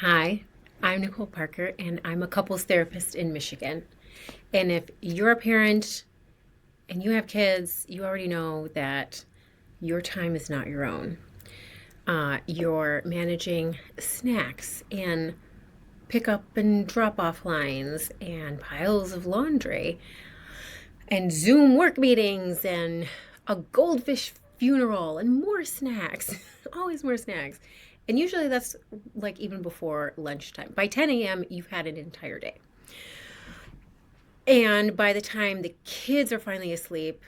Hi, I'm Nicole Parker, and I'm a couples therapist in Michigan. And if you're a parent and you have kids, you already know that your time is not your own. You're managing snacks and pick up and drop off lines and piles of laundry and Zoom work meetings and a goldfish funeral and more snacks, always more snacks. And usually that's like even before lunchtime. By 10 a.m., you've had an entire day. And by the time the kids are finally asleep,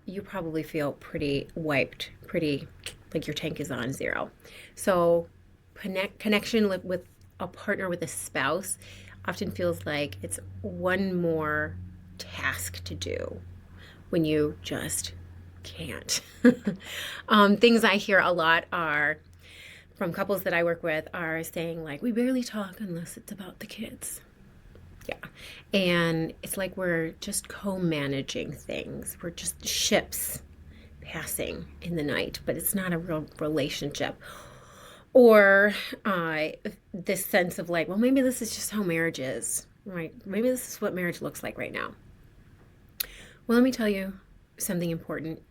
you probably feel pretty wiped, pretty like your tank is on zero. So, connection with a partner, with a spouse, often feels like it's one more task to do when you just can't. Things I hear a lot are from couples that I work with are saying, like, we barely talk unless it's about the kids. Yeah. And it's like we're just co managing things, we're just ships passing in the night, but it's not a real relationship. Or this sense of like, well, maybe this is just how marriage is, right? Maybe this is what marriage looks like right now. Well, let me tell you something important.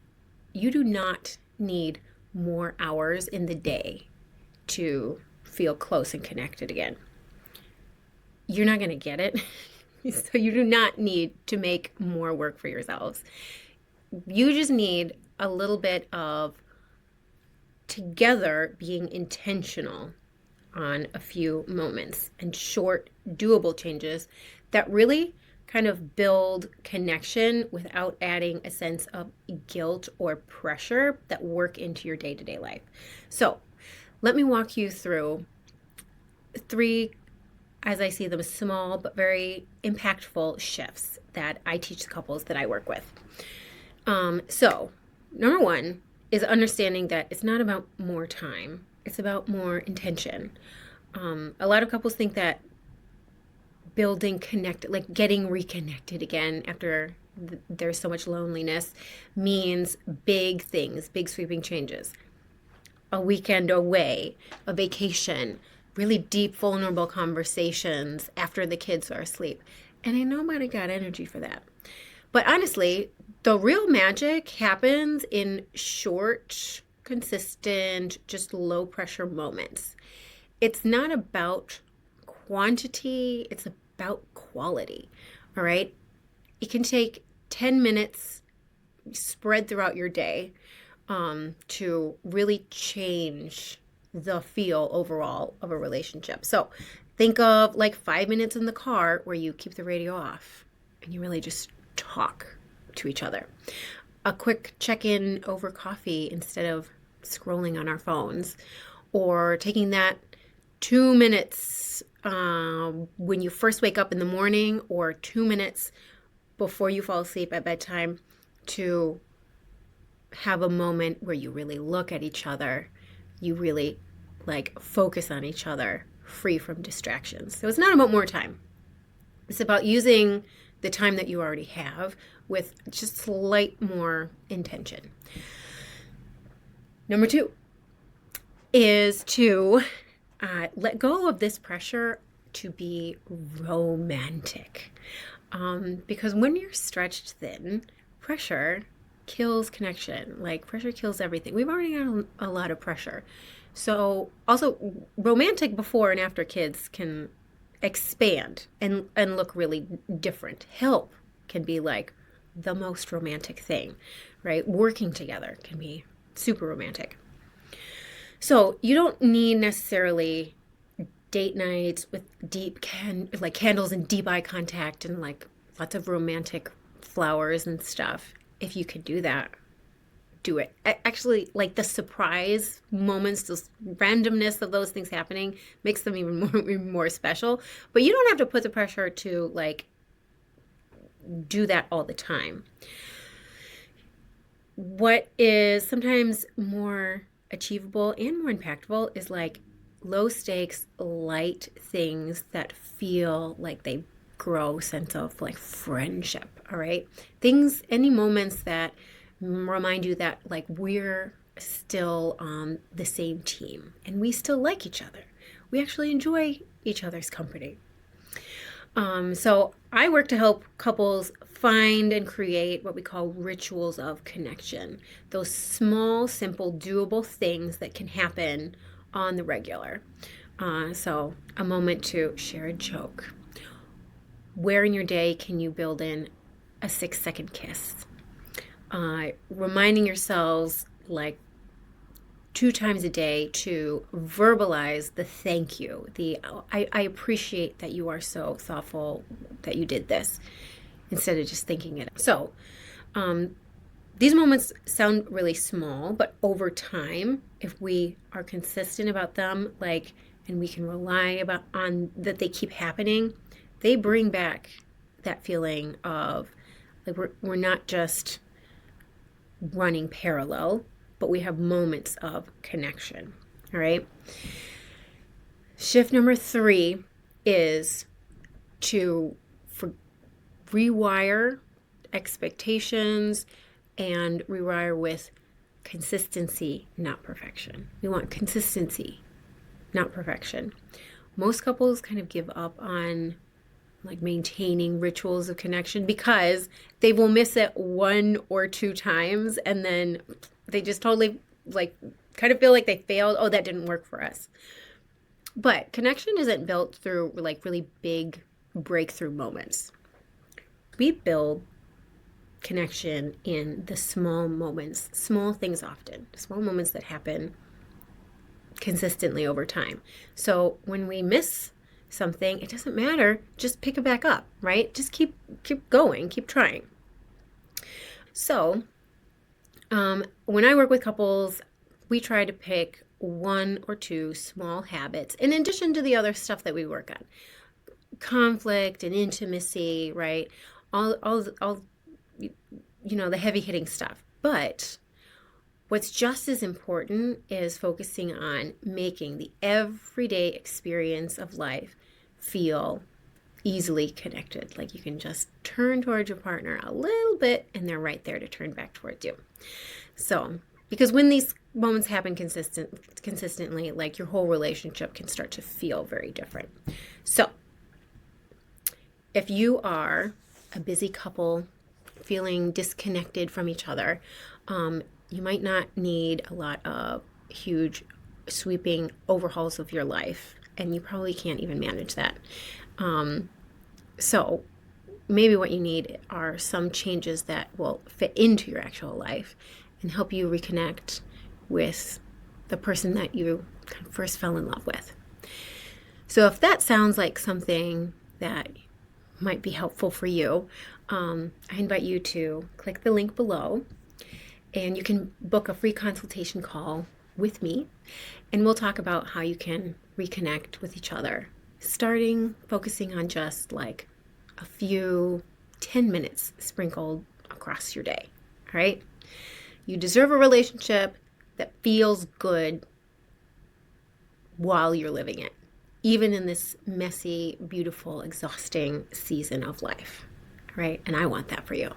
You do not need more hours in the day to feel close and connected again. You're not going to get it. So you do not need to make more work for yourselves. You just need a little bit of together being intentional on a few moments and short, doable changes that really kind of build connection without adding a sense of guilt or pressure that work into your day to day life. So, let me walk you through three, as I see them, small but very impactful shifts that I teach the couples that I work with. So, number one is understanding that it's not about more time, it's about more intention. A lot of couples think that building connected, like getting reconnected again after there's so much loneliness, means big things, big sweeping changes. A weekend away, a vacation, really deep, vulnerable conversations after the kids are asleep. And I know nobody got energy for that. But honestly, the real magic happens in short, consistent, just low pressure moments. It's not about quantity, it's about quality. All right. It can take 10 minutes spread throughout your day to really change the feel overall of a relationship. So think of like 5 minutes in the car where you keep the radio off and you really just talk to each other. A quick check in over coffee instead of scrolling on our phones, or taking that 2 minutes when you first wake up in the morning, or 2 minutes before you fall asleep at bedtime to have a moment where you really look at each other, you really like focus on each other, free from distractions. So it's not about more time. It's about using the time that you already have with just slight more intention. Number two is to let go of this pressure to be romantic. Because when you're stretched thin, pressure kills connection. Like, pressure kills everything. We've already got a lot of pressure. So also, romantic before and after kids can expand and look really different. Help can be like the most romantic thing, right? Working together can be super romantic. So you don't need necessarily date nights with deep like candles and deep eye contact and like lots of romantic flowers and stuff. If you could do that, do it. Actually, like the surprise moments, the randomness of those things happening makes them even more special. But you don't have to put the pressure to like do that all the time. What is sometimes more achievable and more impactful is like low stakes, light things that feel like they grow sense of like friendship. All right. Things, any moments that remind you that like we're still on the same team and we still like each other. we actually enjoy each other's company. So I work to help couples find and create what we call rituals of connection. Those small, simple, doable things that can happen on the regular. So a moment to share a joke. Where in your day can you build in a 6-second kiss? Reminding yourselves like 2 times a day to verbalize the thank you. I appreciate that you are so thoughtful that you did this, instead of just thinking it. So these moments sound really small, but over time, if we are consistent about them, and we can rely on that they keep happening, they bring back that feeling of like we're not just running parallel, but we have moments of connection. All right. Shift number 3 is to rewire expectations and rewire with consistency, not perfection. We want consistency, not perfection. Most couples kind of give up on maintaining rituals of connection because they will miss it 1 or 2 times, and then they just totally kind of feel like they failed. Oh, that didn't work for us. But connection isn't built through really big breakthrough moments. We build connection in the small moments, small things often, small moments that happen consistently over time. So when we miss something, it doesn't matter. Just pick it back up, right? Just keep going, keep trying. So when I work with couples, we try to pick 1 or 2 small habits in addition to the other stuff that we work on. Conflict and intimacy, right? All the heavy hitting stuff. But what's just as important is focusing on making the everyday experience of life feel easily connected. Like you can just turn towards your partner a little bit and they're right there to turn back towards you. So, because when these moments happen consistently, your whole relationship can start to feel very different. So, if you are a busy couple feeling disconnected from each other, you might not need a lot of huge sweeping overhauls of your life, and you probably can't even manage that. So maybe what you need are some changes that will fit into your actual life and help you reconnect with the person that you first fell in love with. So if that sounds like something that might be helpful for you, I invite you to click the link below and you can book a free consultation call with me, and we'll talk about how you can reconnect with each other, focusing on just a few 10 minutes sprinkled across your day. All right? You deserve a relationship that feels good while you're living it, even in this messy, beautiful, exhausting season of life. Right? And I want that for you.